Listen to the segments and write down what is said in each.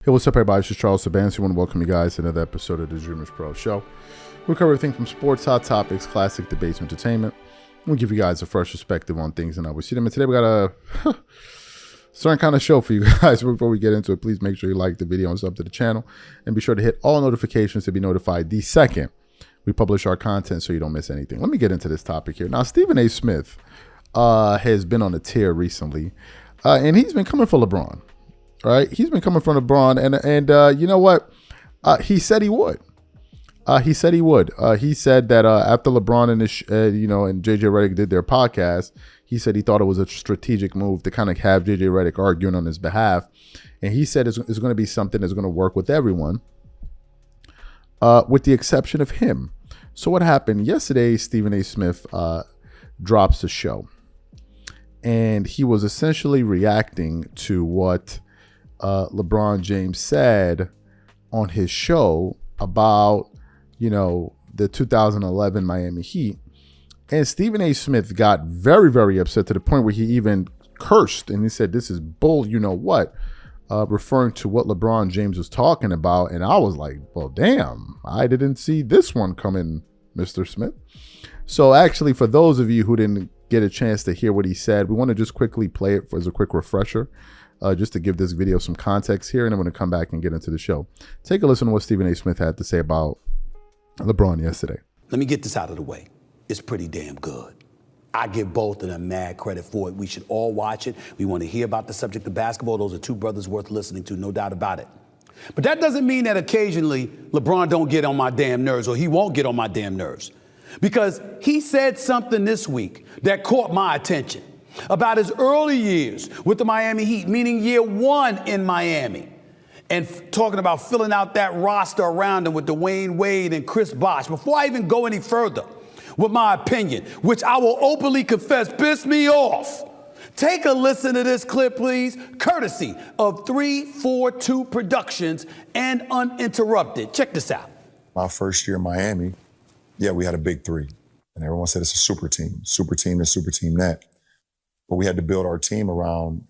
Hey, what's up, everybody? This is Charles Sabansi. I want to welcome you guys to another episode of the DREAMERSPRO show. We cover everything from sports, hot topics, classic debates, entertainment. We'll give you guys a fresh perspective on things and how we see them. And today we got a certain kind of show for you guys. Before we get into it, please make sure you like the video and sub to the channel. And be sure to hit all notifications to be notified the second we publish our content so you don't miss anything. Let me get into this topic here. Now, Stephen A. Smith has been on a tear recently, and he's been coming for LeBron. Right, he's been coming from LeBron, and you know what? He said he would. He said that after LeBron and and JJ Redick did their podcast, he said he thought it was a strategic move to kind of have JJ Redick arguing on his behalf, and he said it's going to be something that's going to work with everyone, with the exception of him. So what happened yesterday? Stephen A. Smith drops a show, and he was essentially reacting to what LeBron James said on his show about, the 2011 Miami Heat. And Stephen A. Smith got very, very upset to the point where he even cursed. And he said, "This is bull, you know what?" Referring to what LeBron James was talking about. And I was like, well, damn, I didn't see this one coming, Mr. Smith. So actually, for those of you who didn't get a chance to hear what he said, we want to just quickly play it as a quick refresher. Just to give this video some context here, and I'm going to come back and get into the show. Take a listen to what Stephen A. Smith had to say about LeBron yesterday. Let me get this out of the way. It's pretty damn good. I give both of them mad credit for it. We should all watch it. We want to hear about the subject of basketball. Those are two brothers worth listening to, no doubt about it. But that doesn't mean that occasionally LeBron don't get on my damn nerves, or he won't get on my damn nerves. Because he said something this week that caught my attention about his early years with the Miami Heat, meaning year one in Miami, and talking about filling out that roster around him with Dwayne Wade and Chris Bosh. Before I even go any further with my opinion, which I will openly confess pissed me off, take a listen to this clip, please, courtesy of 342 Productions and Uninterrupted. Check this out. My first year in Miami, we had a big three, and everyone said it's a super team this, super team that. But we had to build our team around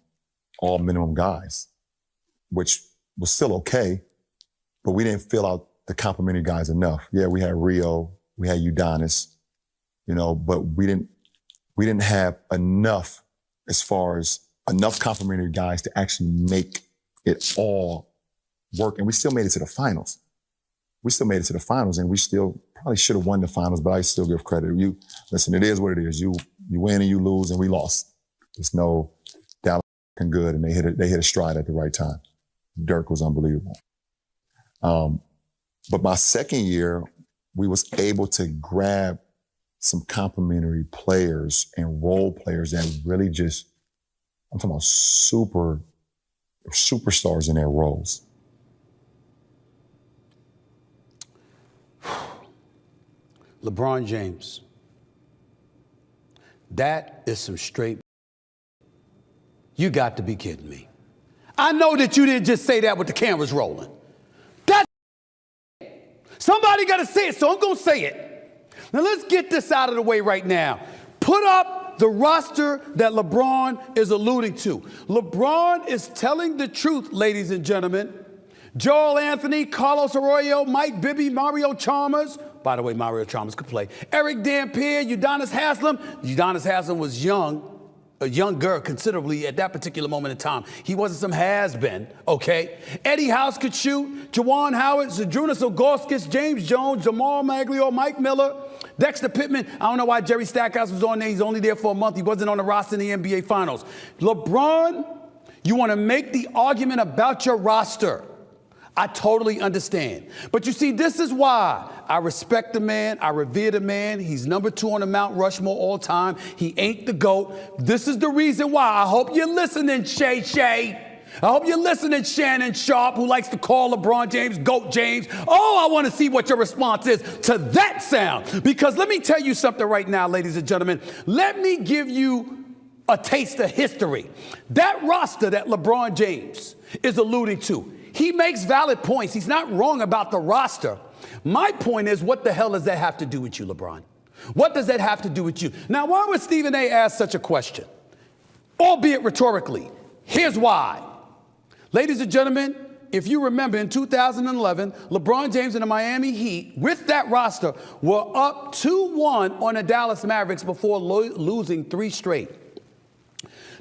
all minimum guys, which was still okay, but we didn't fill out the complimentary guys enough. Yeah, we had Rio, we had Udonis, but we didn't have enough as far as enough complimentary guys to actually make it all work. And we still made it to the finals. And we still probably should have won the finals, but I still give credit. Listen, it is what it is. You win and you lose, and we lost. There's no Dallas good, and they hit a stride at the right time. Dirk was unbelievable. But my second year, we was able to grab some complimentary players and role players that really I'm talking about superstars in their roles. LeBron James, that is some straight. You got to be kidding me. I know that you didn't just say that with the cameras rolling. Somebody got to say it, so I'm going to say it. Now let's get this out of the way right now. Put up the roster that LeBron is alluding to. LeBron is telling the truth, ladies and gentlemen. Joel Anthony, Carlos Arroyo, Mike Bibby, Mario Chalmers. By the way, Mario Chalmers could play. Eric Dampier, Udonis Haslem. Udonis Haslem was younger considerably at that particular moment in time. He wasn't some has-been, okay? Eddie House could shoot. Juwan Howard, Zydrunas Ilgauskas, James Jones, Jamal Maglio, Mike Miller, Dexter Pittman. I don't know why Jerry Stackhouse was on there. He's only there for a month. He wasn't on the roster in the NBA Finals. LeBron, you want to make the argument about your roster. I totally understand. But you see, this is why I respect the man. I revere the man. He's number 2 on the Mount Rushmore all time. He ain't the GOAT. This is the reason why. I hope you're listening, Shay. I hope you're listening, Shannon Sharpe, who likes to call LeBron James GOAT James. Oh, I want to see what your response is to that sound. Because let me tell you something right now, ladies and gentlemen. Let me give you a taste of history. That roster that LeBron James is alluding to, he makes valid points. He's not wrong about the roster. My point is, what the hell does that have to do with you, LeBron? What does that have to do with you? Now, why would Stephen A. ask such a question? Albeit rhetorically. Here's why. Ladies and gentlemen, if you remember, in 2011, LeBron James and the Miami Heat, with that roster, were up 2-1 on the Dallas Mavericks before losing 3 straight.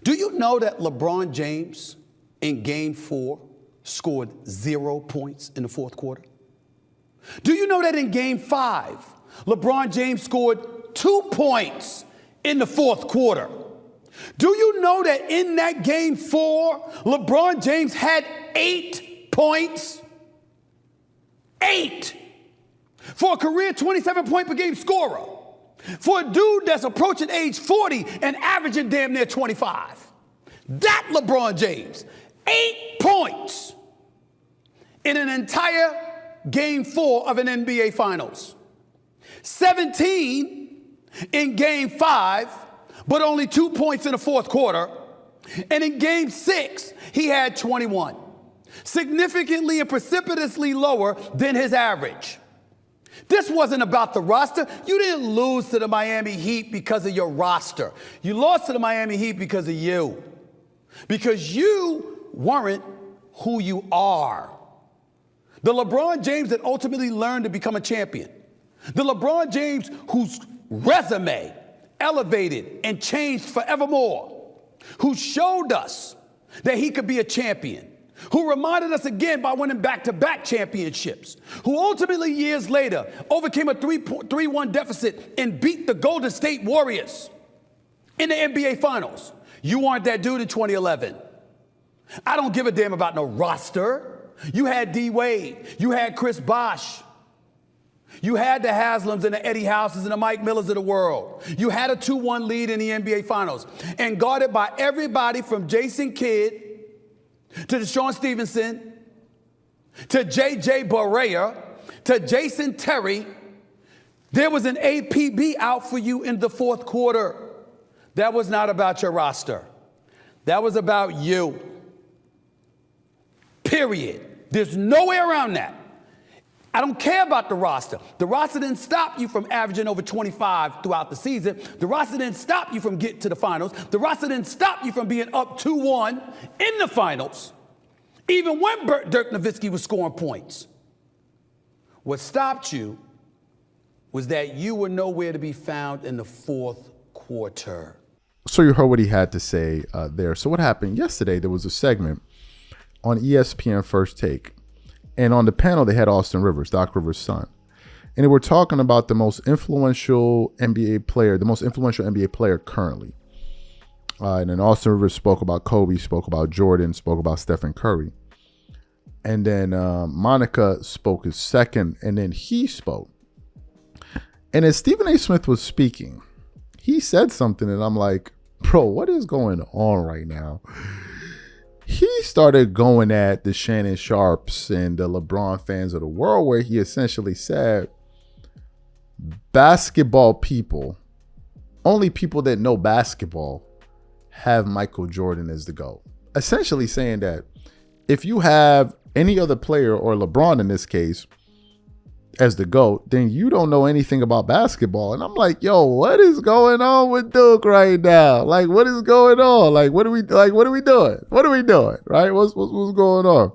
Do you know that LeBron James in Game 4 scored 0 points in the fourth quarter? Do you know that in Game 5, LeBron James scored 2 points in the fourth quarter? Do you know that in that Game 4, LeBron James had 8 points? 8! For a career 27-point per game scorer. For a dude that's approaching age 40 and averaging damn near 25. That LeBron James. 8 points in an entire Game 4 of an NBA Finals. 17 in Game 5, but only 2 points in the fourth quarter. And in Game 6, he had 21. Significantly and precipitously lower than his average. This wasn't about the roster. You didn't lose to the Miami Heat because of your roster. You lost to the Miami Heat because of you. Because you weren't who you are. The LeBron James that ultimately learned to become a champion. The LeBron James whose resume elevated and changed forevermore. Who showed us that he could be a champion. Who reminded us again by winning back-to-back championships. Who ultimately years later overcame a 3-1 deficit and beat the Golden State Warriors in the NBA Finals. You weren't that dude in 2011. I don't give a damn about no roster. You had D. Wade. You had Chris Bosh. You had the Haslams and the Eddie Houses and the Mike Millers of the world. You had a 2-1 lead in the NBA Finals. And guarded by everybody from Jason Kidd to Deshaun Stevenson, to J.J. Barea, to Jason Terry, there was an APB out for you in the fourth quarter. That was not about your roster. That was about you. Period. There's no way around that. I don't care about the roster. The roster didn't stop you from averaging over 25 throughout the season. The roster didn't stop you from getting to the finals. The roster didn't stop you from being up 2-1 in the finals, even when Dirk Nowitzki was scoring points. What stopped you was that you were nowhere to be found in the fourth quarter. So you heard what he had to say there. So what happened yesterday, there was a segment on ESPN First Take. And on the panel, they had Austin Rivers, Doc Rivers' son. And they were talking about the most influential NBA player currently. And then Austin Rivers spoke about Kobe, spoke about Jordan, spoke about Stephen Curry. And then Monica spoke as second, and then he spoke. And as Stephen A. Smith was speaking, he said something, and I'm like, bro, what is going on right now? He started going at the Shannon Sharpes and the LeBron fans of the world, where he essentially said, basketball people, only people that know basketball have Michael Jordan as the GOAT. Essentially saying that if you have any other player, or LeBron in this case, as the GOAT, then you don't know anything about basketball. And I'm like, yo, what is going on with Duke right now? Like, what is going on? Like, what are we doing? What are we doing? Right? What's going on?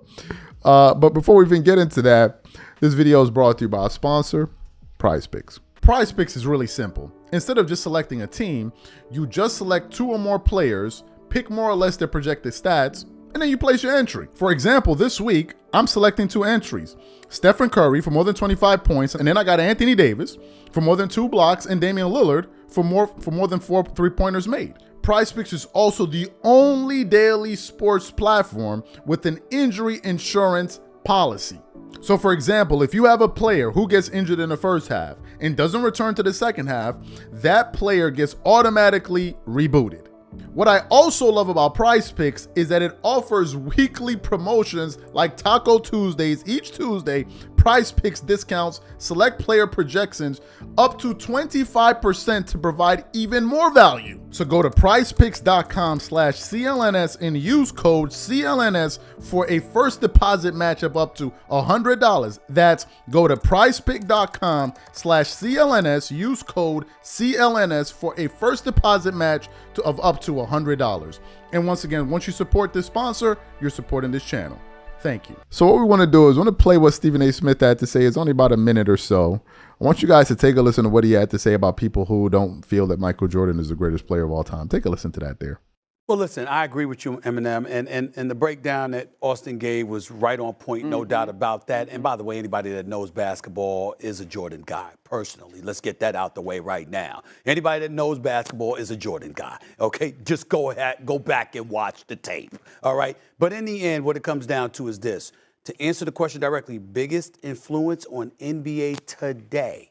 But before we even get into that, this video is brought to you by our sponsor, PrizePicks. PrizePicks is really simple. Instead of just selecting a team, you just select 2 or more players, pick more or less their projected stats, and then you place your entry. For example, this week, I'm selecting 2 entries. Stephen Curry for more than 25 points, and then I got Anthony Davis for more than 2 blocks, and Damian Lillard for more than 4 3-pointers made. PrizePicks is also the only daily sports platform with an injury insurance policy. So for example, if you have a player who gets injured in the first half and doesn't return to the second half, that player gets automatically rebooted. What I also love about PrizePicks is that it offers weekly promotions like Taco Tuesdays. Each Tuesday, PrizePicks discounts select player projections up to 25% to provide even more value. So go to prizepicks.com/CLNS and use code CLNS for a first deposit match of up to $100. That's go to prizepicks.com/CLNS, use code CLNS for a first deposit match of up to $100. And once again, once you support this sponsor, you're supporting this channel. Thank you. So what we want to do is we want to play what Stephen A. Smith had to say. It's only about a minute or so. I want you guys to take a listen to what he had to say about people who don't feel that Michael Jordan is the greatest player of all time. Take a listen to that there. Well, listen, I agree with you, Eminem, and the breakdown that Austin gave was right on point, no doubt about that. And by the way, anybody that knows basketball is a Jordan guy, personally. Let's get that out the way right now. Anybody that knows basketball is a Jordan guy, okay? Just go ahead, go back and watch the tape, all right? But in the end, what it comes down to is this. To answer the question directly, biggest influence on NBA today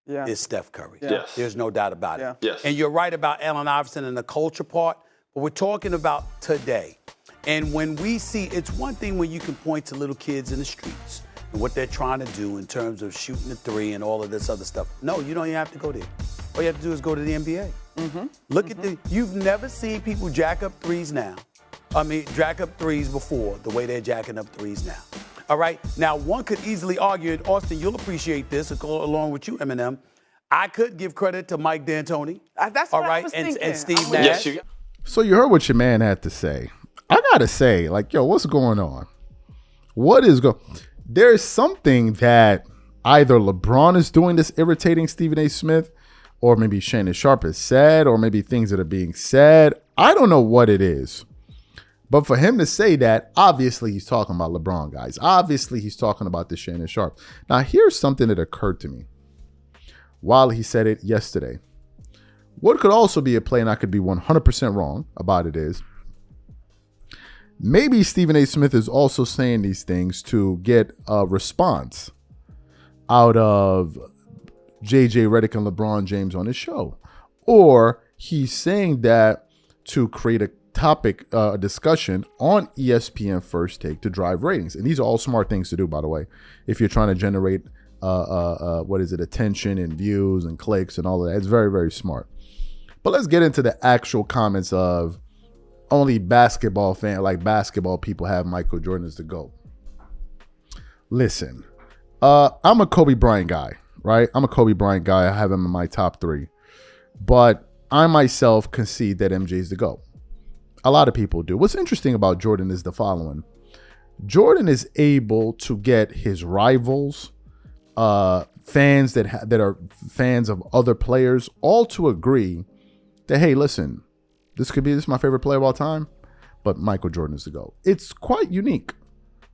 is Steph Curry. Yes. There's no doubt about it. Yes. And you're right about Allen Iverson and the culture part. But we're talking about today. And when we see, it's one thing when you can point to little kids in the streets and what they're trying to do in terms of shooting the three and all of this other stuff. No, you don't even have to go there. All you have to do is go to the NBA. Look at you've never seen people jack up threes now. Jack up threes before the way they're jacking up threes now. All right? Now, one could easily argue, and Austin, you'll appreciate this, along with you, Eminem. I could give credit to Mike D'Antoni. That's what I was thinking. And Steve Nash. Yes, So you heard what your man had to say. I got to say, what's going on? There's something that either LeBron is doing that's irritating Stephen A. Smith, or maybe Shannon Sharpe has said, or maybe things that are being said. I don't know what it is. But for him to say that, obviously he's talking about LeBron, guys. Obviously he's talking about the Shannon Sharpe. Now, here's something that occurred to me while he said it yesterday. What could also be a play, and I could be 100% wrong about it, is maybe Stephen A. Smith is also saying these things to get a response out of JJ Redick and LeBron James on his show. Or he's saying that to create a topic, a discussion on ESPN First Take to drive ratings. And these are all smart things to do, by the way, if you're trying to generate, attention and views and clicks and all of that. It's very, very smart. But let's get into the actual comments of only basketball people have Michael Jordan as the GOAT. Listen, I'm a Kobe Bryant guy, right? I'm a Kobe Bryant guy. I have him in my top 3. But I myself concede that MJ is the GOAT. A lot of people do. What's interesting about Jordan is the following. Jordan is able to get his rivals, fans that are fans of other players, all to agree that, hey, listen, this is my favorite player of all time, but Michael Jordan is the GOAT. It's quite unique.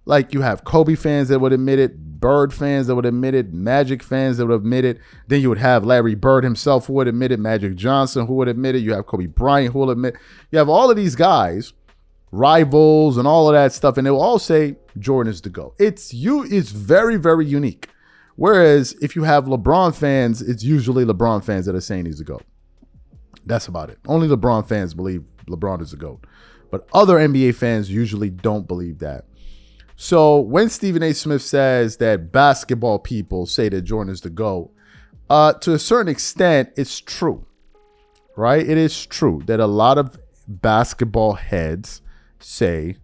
Like, you have Kobe fans that would admit it, Bird fans that would admit it, Magic fans that would admit it. Then you would have Larry Bird himself who would admit it, Magic Johnson who would admit it. You have Kobe Bryant who will admit. You have all of these guys, rivals and all of that stuff, and they will all say Jordan is the GOAT. It's very, very unique. Whereas if you have LeBron fans, it's usually LeBron fans that are saying he's the GOAT. That's about it. Only LeBron fans believe LeBron is the GOAT. But other NBA fans usually don't believe that. So when Stephen A. Smith says that basketball people say that Jordan is the GOAT, to a certain extent, it's true, right? It is true that a lot of basketball heads say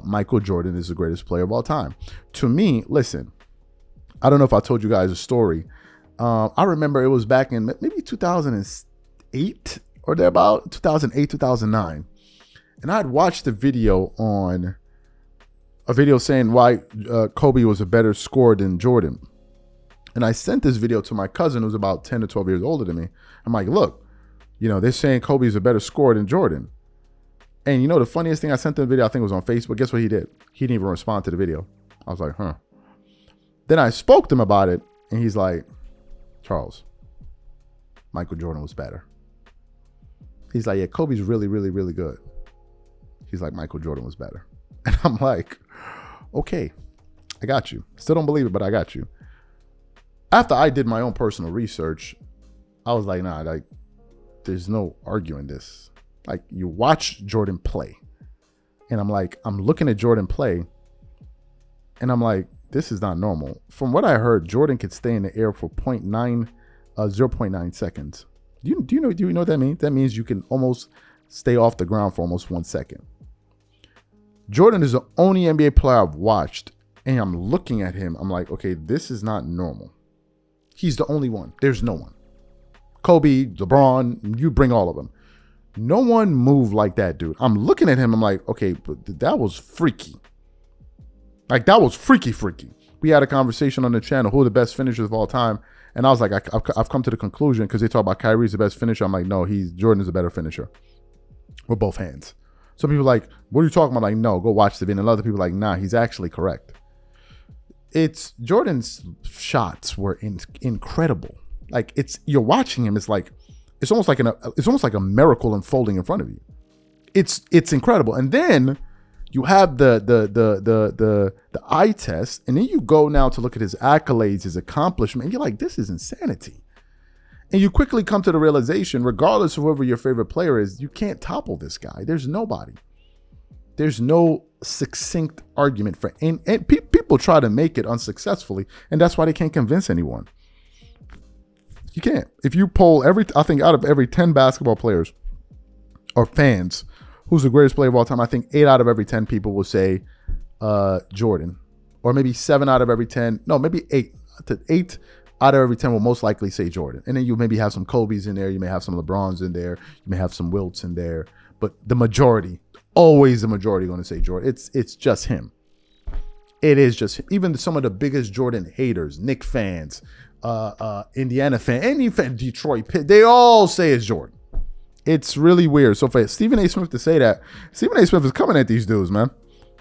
Michael Jordan is the greatest player of all time. To me, listen, I don't know if I told you guys a story. I remember it was back in maybe 2008 or thereabout, 2008, 2009. And I'd watched a video saying why Kobe was a better scorer than Jordan. And I sent this video to my cousin who's about 10 to 12 years older than me. I'm like, look, they're saying Kobe's a better scorer than Jordan. And the funniest thing, I sent the video, I think it was on Facebook. Guess what he did? He didn't even respond to the video. I was like, huh. Then I spoke to him about it, and he's like, Charles, Michael Jordan was better. He's like, yeah, Kobe's really, really, really good. He's like, Michael Jordan was better. And I'm like, okay, I got you. Still don't believe it, but I got you. After I did my own personal research, I was like, nah, there's no arguing this. Like, you watch Jordan play. And I'm like, I'm looking at Jordan play. And I'm like, this is not normal. From what I heard, Jordan could stay in the air for 0.9 seconds. Do you know what that means? That means you can almost stay off the ground for almost 1 second. Jordan is the only NBA player I've watched, and I'm looking at him. I'm like, okay, this is not normal. He's the only one. There's no one. Kobe, LeBron, you bring all of them. No one moved like that, dude. I'm looking at him. I'm like, okay, but that was freaky. Like, that was freaky. We had a conversation on the channel, who are the best finishers of all time. And I was like, I've come to the conclusion, because they talk about Kyrie's the best finisher. I'm like, no, Jordan is a better finisher with both hands. Some people are like, what are you talking about? Like, no, go watch the video. And other people are like, nah, he's actually correct. It's Jordan's shots were incredible. Like, you're watching him. It's almost like a miracle unfolding in front of you. It's incredible. And then you have the eye test, and then you go now to look at his accolades, his accomplishment. And you're like, this is insanity. And you quickly come to the realization, regardless of whoever your favorite player is, you can't topple this guy. There's nobody. There's no succinct argument for, and people try to make it unsuccessfully, and that's why they can't convince anyone. You can't. If you poll I think out of every 10 basketball players or fans, who's the greatest player of all time, I think 8 out of every 10 people will say Jordan, or maybe 7 out of every 10. No, maybe 8 out of every 10 will most likely say Jordan. And then you maybe have some Kobe's in there. You may have some LeBrons in there. You may have some Wilts in there. But the majority, always the majority, going to say Jordan. It's just him. It is just him. Even some of the biggest Jordan haters, Knicks fans, Indiana fans, any fan, Detroit, Pitt, they all say it's Jordan. It's really weird. So for Stephen A. Smith to say that, Stephen A. Smith is coming at these dudes, man.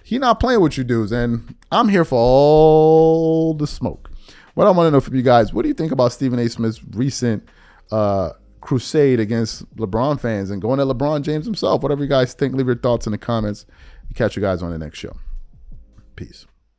He not playing with you dudes, and I'm here for all the smoke. What I want to know from you guys, what do you think about Stephen A. Smith's recent crusade against LeBron fans and going at LeBron James himself? Whatever you guys think, leave your thoughts in the comments. Catch you guys on the next show. Peace.